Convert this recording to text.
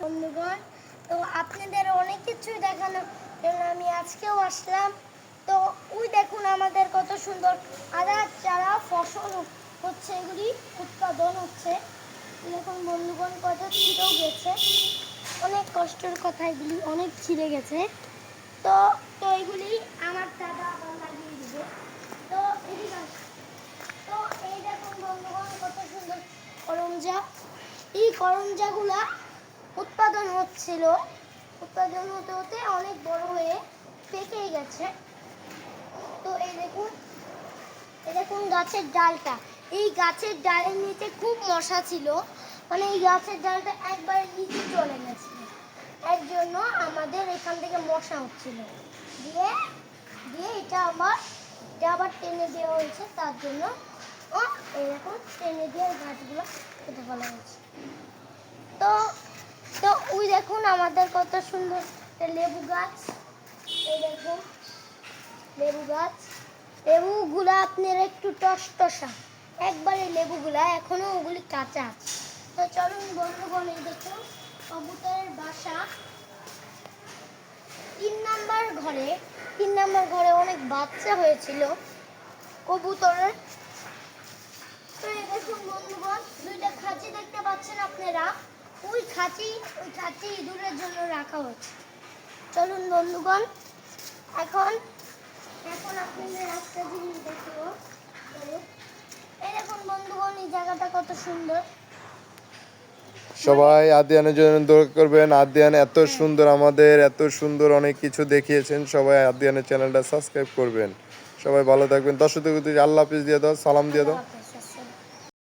বন্ধুগণ, তো আপনাদের অনেক কিছুই দেখানোর জন্য আমি আজকেও আসলাম। তো ওই দেখুন আমাদের কত সুন্দর আদার চারা ফসল হচ্ছে, এগুলি উৎপাদন হচ্ছে। দেখুন বন্ধুগণ, কত ছিঁড়েও গেছে, অনেক কষ্টের কথা, এগুলি অনেক ছিঁড়ে গেছে। তো তো এগুলি আমার দাদা আবার লাগিয়ে দিবে। তো এদিকে তো এই দেখুন বন্ধুগণ, কত সুন্দর করঞ্জা। এই করঞ্জাগুলা উৎপাদন হচ্ছিল, উৎপাদন হতে হতে অনেক বড় হয়ে পেকে গেছে। তো এই দেখুন গাছের ডালটা, এই গাছের ডালের নিচে খুব মশা ছিল, মানে এই গাছের ডালটা একবারে নিচে চলে গেছিল, এর জন্য আমাদের এখান থেকে মশা হচ্ছিল। দিয়ে দিয়ে এটা আবার টেনে দেওয়া হয়েছে, তার জন্য এরকম টেনে দিয়ে গাছগুলো কেটে ফেলা হয়েছে। তো তো ওই দেখুন আমাদের কত সুন্দর লেবু গাছ। এই দেখুন লেবু গাছ, লেবুগুলা আপনার একটু টসটসা, একবারে লেবুগুলা এখনো ওগুলি কাঁচা আছে। তো চলুন বন্ধুগণ, এই দেখুন কবুতরের বাসা। 3 নম্বর ঘরে অনেক বাচ্চা হয়েছিল কবুতরের। তো এই দেখুন বন্ধুগণ, দুইটা খাঁচি দেখতে পাচ্ছেন আপনারা, ওই খাঁচি ইঁদুরের জন্য রাখা হচ্ছে। চলুন বন্ধুগণ, এখন আপনাদের একটা জিনিস দেখাবো। এই দেখুন বন্ধুগণ, এই জায়গাটা কত সুন্দর। সবাই আদিয়ানের জন্য দোয়া করবেন। আদিয়ান এত সুন্দর, আমাদের এত সুন্দর অনেক কিছু দেখিয়েছেন। সবাই আদিয়ানের চ্যানেলটা সাবস্ক্রাইব করবেন। সবাই ভালো থাকবেন। দর্শকদের আল্লাহ হাফেজ দিয়ে দাও, সালাম দিয়ে দাও।